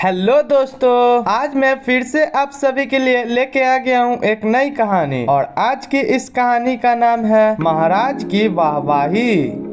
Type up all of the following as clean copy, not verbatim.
Hello दोस्तों, आज मैं फिर से आप सभी के लिए लेके आ गया हूँ एक नई कहानी। और आज की इस कहानी का नाम है महाराज की वाहवाही।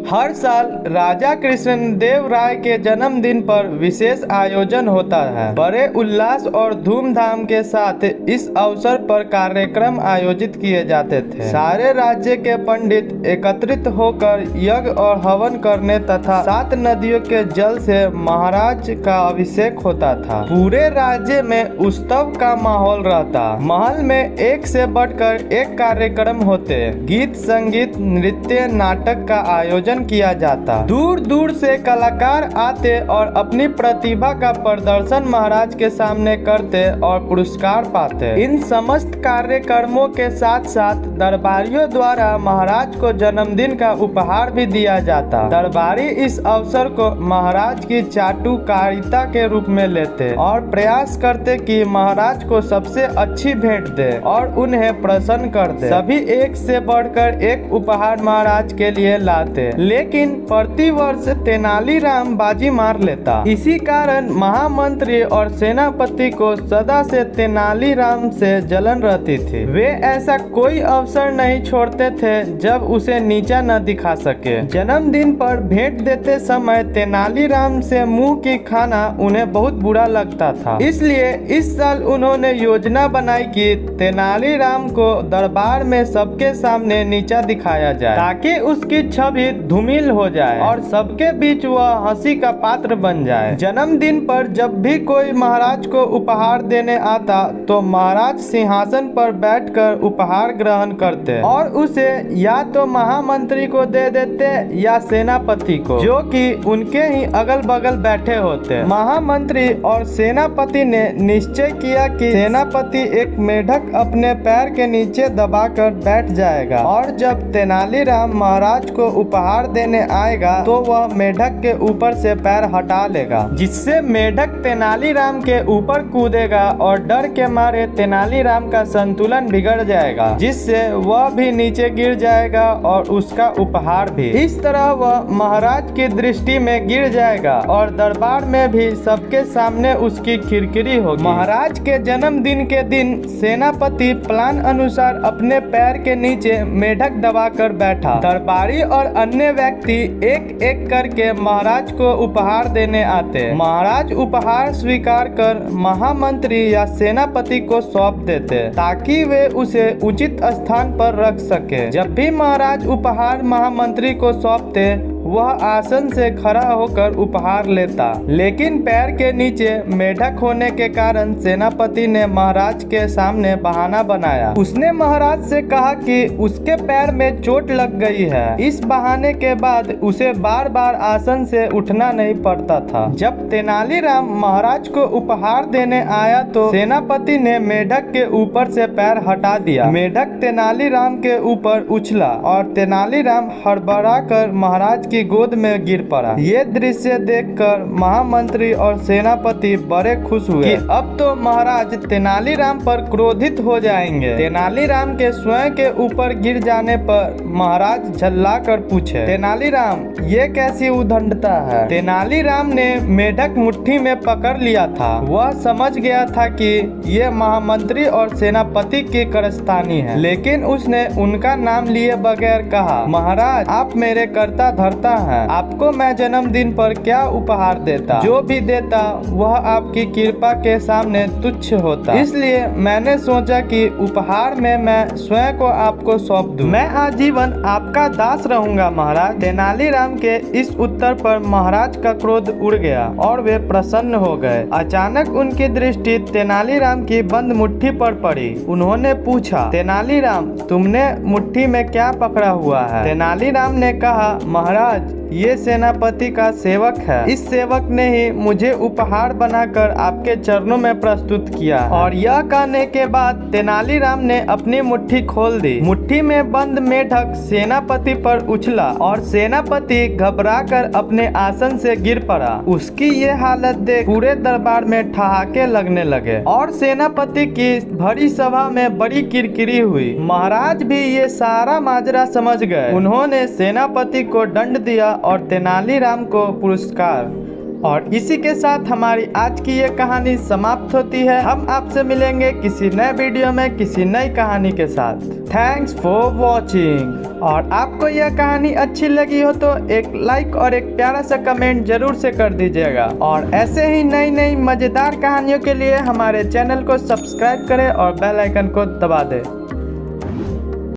हर साल राजा कृष्ण देव राय के जन्मदिन पर विशेष आयोजन होता है। बड़े उल्लास और धूमधाम के साथ इस अवसर पर कार्यक्रम आयोजित किए जाते थे। सारे राज्य के पंडित एकत्रित होकर यज्ञ और हवन करने तथा 7 नदियों के जल से महाराज का अभिषेक होता था। पूरे राज्य में उत्सव का माहौल रहता। महल में एक से बढ़कर एक कार्यक्रम होते। गीत, संगीत, नृत्य, नाटक का आयोजन किया जाता। दूर दूर से कलाकार आते और अपनी प्रतिभा का प्रदर्शन महाराज के सामने करते और पुरस्कार पाते। इन समस्त कार्यक्रमों के साथ साथ दरबारियों द्वारा महाराज को जन्मदिन का उपहार भी दिया जाता। दरबारी इस अवसर को महाराज की चाटुकारिता के रूप में लेते और प्रयास करते कि महाराज को सबसे अच्छी भेंट दे और उन्हें प्रसन्न कर दे। सभी एक से बढ़कर एक उपहार महाराज के लिए लाते, लेकिन प्रतिवर्ष तेनालीराम बाजी मार लेता। इसी कारण महामंत्री और सेनापति को सदा से तेनालीराम से जलन रहती थी। वे ऐसा कोई अवसर नहीं छोड़ते थे जब उसे नीचा न दिखा सके। जन्मदिन पर भेंट देते समय तेनालीराम से मुंह की खाना उन्हें बहुत बुरा लगता था। इसलिए इस साल उन्होंने योजना बनाई कि तेनालीराम को दरबार में सबके सामने नीचा दिखाया जाए, ताकि उसकी छवि धूमिल हो जाए और सबके बीच वह हंसी का पात्र बन जाए। जन्मदिन पर जब भी कोई महाराज को उपहार देने आता तो महाराज सिंहासन पर बैठकर उपहार ग्रहण करते और उसे या तो महामंत्री को दे देते या सेनापति को, जो कि उनके ही अगल बगल बैठे होते। महामंत्री और सेनापति ने निश्चय किया कि सेनापति एक मेढक अपने पैर के नीचे दबाकर बैठ जाएगा और जब तेनालीराम महाराज को उपहार देने आएगा तो वह मेढक के ऊपर से पैर हटा लेगा, जिससे मेढक तेनालीराम के ऊपर कूदेगा और डर के मारे तेनालीराम का संतुलन बिगड़ जाएगा, जिससे वह भी नीचे गिर जाएगा और उसका उपहार भी। इस तरह वह महाराज की दृष्टि में गिर जाएगा और दरबार में भी सबके सामने उसकी खिरकिरी होगी। महाराज के जन्मदिन के दिन सेनापति प्लान अनुसार अपने पैर के नीचे मेढक दबाकर बैठा। दरबारी और अन्य व्यक्ति एक एक करके महाराज को उपहार देने आते। महाराज उपहार स्वीकार कर महामंत्री या सेनापति को सौंप देते ताकि वे उसे उचित स्थान पर रख सके। जब भी महाराज उपहार महामंत्री को सौंपते वह आसन से खड़ा होकर उपहार लेता, लेकिन पैर के नीचे मेढक होने के कारण सेनापति ने महाराज के सामने बहाना बनाया। उसने महाराज से कहा कि उसके पैर में चोट लग गई है। इस बहाने के बाद उसे बार बार आसन से उठना नहीं पड़ता था। जब तेनालीराम महाराज को उपहार देने आया तो सेनापति ने मेढक के ऊपर से पैर हटा दिया। मेढक तेनालीराम के ऊपर उछला और तेनालीराम हड़बड़ा कर महाराज की गोद में गिर पड़ा। ये दृश्य देखकर महामंत्री और सेनापति बड़े खुश हुए कि अब तो महाराज तेनालीराम पर क्रोधित हो जाएंगे। तेनालीराम के स्वयं के ऊपर गिर जाने पर महाराज झल्लाकर पूछे, तेनालीराम ये कैसी उद्दंडता है? तेनालीराम ने मेढक मुट्ठी में पकड़ लिया था। वह समझ गया था कि ये महामंत्री और सेनापति की कारस्तानी है, लेकिन उसने उनका नाम लिए बगैर कहा, महाराज आप मेरे कर्ता धर्ता है, आपको मैं जन्मदिन पर क्या उपहार देता? जो भी देता वह आपकी कृपा के सामने तुच्छ होता। इसलिए मैंने सोचा कि उपहार में मैं स्वयं को आपको सौंप दूं। मैं आजीवन आपका दास रहूंगा महाराज। तेनालीराम के इस उत्तर पर महाराज का क्रोध उड़ गया और वे प्रसन्न हो गए। अचानक उनकी दृष्टि तेनालीराम की बंद मुट्ठी पर पड़ी। उन्होंने पूछा, तेनालीराम तुमने मुट्ठी में क्या पकड़ा हुआ है? तेनालीराम ने कहा, महाराज ये सेनापति का सेवक है। इस सेवक ने ही मुझे उपहार बनाकर आपके चरणों में प्रस्तुत किया। और यह कहने के बाद तेनालीराम ने अपनी मुट्ठी खोल दी। मुट्ठी में बंद मेढक सेनापति पर उछला और सेनापति घबराकर अपने आसन से गिर पड़ा। उसकी ये हालत देख पूरे दरबार में ठहाके लगने लगे और सेनापति की भरी सभा में बड़ी किरकिरी हुई। महाराज भी ये सारा माजरा समझ गए। उन्होंने सेनापति को दंड दिया और तेनालीराम को पुरस्कार और इसी के साथ हमारी आज की ये कहानी समाप्त होती है। हम आपसे मिलेंगे किसी नए वीडियो में किसी नई कहानी के साथ। Thanks for watching. और आपको यह कहानी अच्छी लगी हो तो एक लाइक और एक प्यारा सा कमेंट जरूर से कर दीजिएगा। और ऐसे ही नई नई मजेदार कहानियों के लिए हमारे चैनल को सब्सक्राइब करें और बेल आइकन को दबा दें।